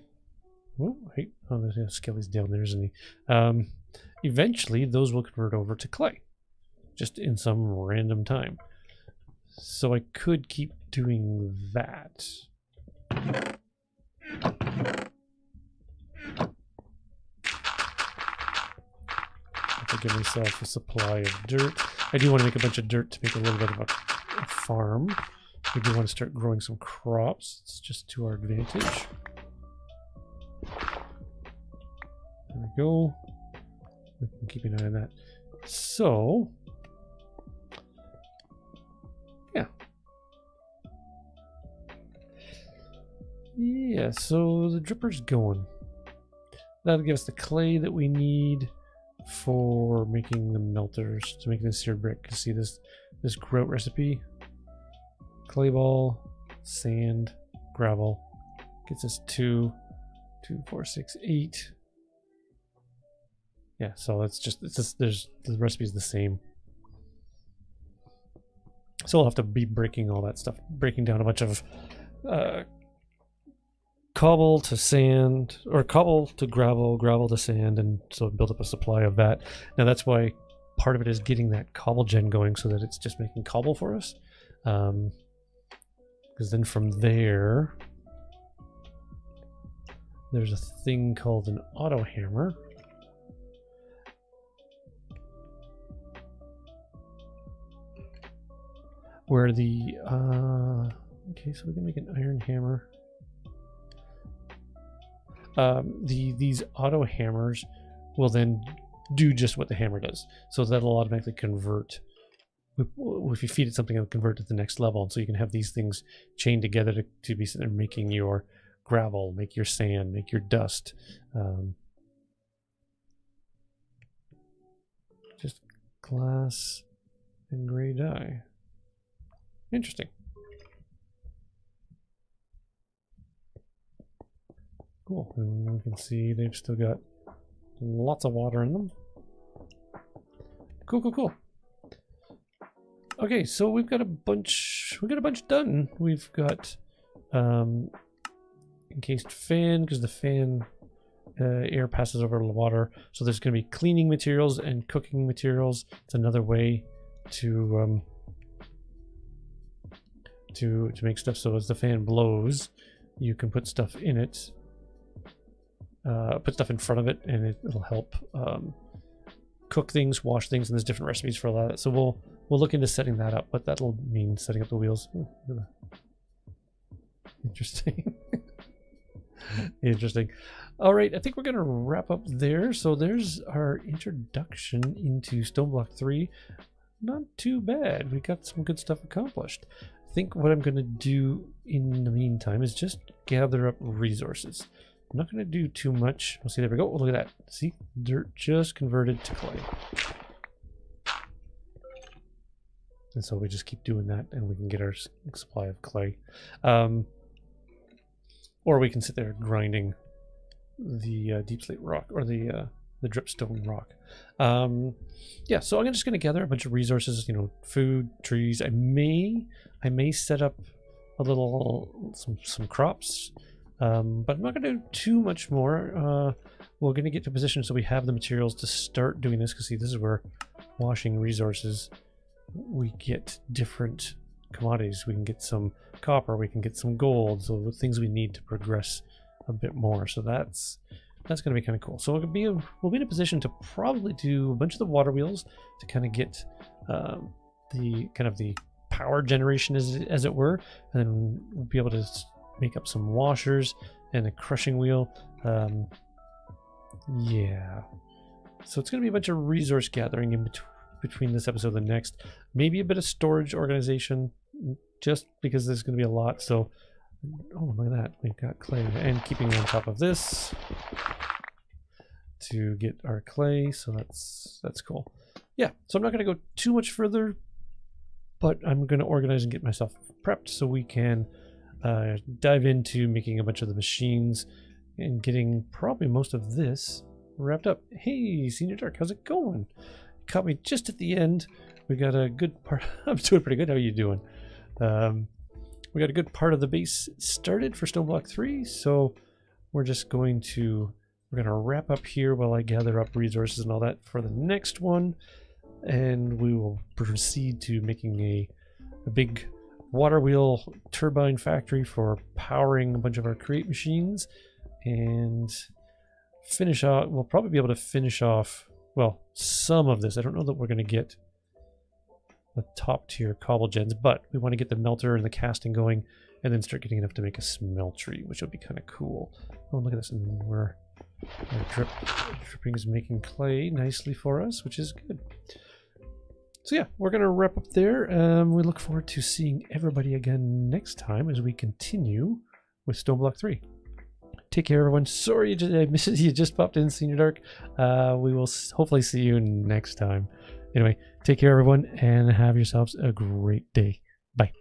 Oh, hey, Skelly's down there, isn't he? Eventually, those will convert over to clay, just in some random time. So I could keep doing that. To give myself a supply of dirt. I do want to make a bunch of dirt to make a little bit of a farm. We do want to start growing some crops. It's just to our advantage. There we go. We can keep an eye on that. So, yeah. Yeah, so the dripper's going. That'll give us the clay that we need for making the melters to make this seared brick. You see this grout recipe? Clay ball, sand, gravel. Gets us 2, 4, 6, 8. Yeah, so it's just there's the recipe is the same. So we'll have to be breaking all that stuff, breaking down a bunch of cobble to sand, or cobble to gravel, gravel to sand, and so build up a supply of that. Now that's why part of it is getting that cobble gen going so that it's just making cobble for us. Because then from there, there's a thing called an auto hammer. Where the, okay, so we can make an iron hammer. These auto hammers will then do just what the hammer does. So that'll automatically convert. If you feed it something, it'll convert to the next level. And so you can have these things chained together to be sitting there making your gravel, make your sand, make your dust. Just glass and gray dye. Interesting. Cool. And we can see they've still got lots of water in them. Cool, cool, cool. Okay, so we've got a bunch done. We've got encased fan, because the fan air passes over the water. So there's going to be cleaning materials and cooking materials. It's another way to make stuff. So as the fan blows, you can put stuff in it, put stuff in front of it, and it'll help cook things, wash things, and there's different recipes for all that. So we'll look into setting that up, but that'll mean setting up the wheels. Ooh, interesting. Interesting. All right, I think we're going to wrap up there. So there's our introduction into Stoneblock 3. Not too bad. We got some good stuff accomplished. I think what I'm going to do in the meantime is just gather up resources. I'm not going to do too much. We'll see. There we go. Look at that. See, dirt just converted to clay. And so we just keep doing that, and we can get our supply of clay. Or we can sit there grinding the deep slate rock, or the dripstone rock. Yeah, so I'm just going to gather a bunch of resources, you know, food, trees. I may set up a little some crops, but I'm not going to do too much more. We're going to get to a position so we have the materials to start doing this, because see, this is where washing resources, we get different commodities. We can get some copper, we can get some gold, so the things we need to progress a bit more. So that's going to be kind of cool. So we'll be in a position to probably do a bunch of the water wheels to kind of get the power generation as it were, and then we'll be able to make up some washers and a crushing wheel. Yeah, so it's going to be a bunch of resource gathering in between this episode and the next. Maybe a bit of storage organization, just because there's going to be a lot. So, oh, look at that. We've got clay, and keeping on top of this to get our clay. So that's cool. Yeah, so I'm not going to go too much further, but I'm going to organize and get myself prepped so we can dive into making a bunch of the machines and getting probably most of this wrapped up. Hey, Senior Dark, how's it going? Caught me just at the end. We got a good part. I'm doing pretty good. How are you doing? We got a good part of the base started for Stoneblock 3, so we're going to wrap up here while I gather up resources and all that for the next one, and we will proceed to making a big water wheel turbine factory for powering a bunch of our create machines, and finish out. We'll probably be able to finish off, well, some of this. I don't know that we're going to get the top tier cobble gens, but we want to get the melter and the casting going, and then start getting enough to make a smeltery, which will be kind of cool. Oh, look at this. And our dripping is making clay nicely for us, which is good. So yeah, we're going to wrap up there. We look forward to seeing everybody again next time as we continue with Stoneblock 3. Take care, everyone. Sorry I missed it. You just popped in, Senior Dark. We will hopefully see you next time. Anyway, take care, everyone, and have yourselves a great day. Bye.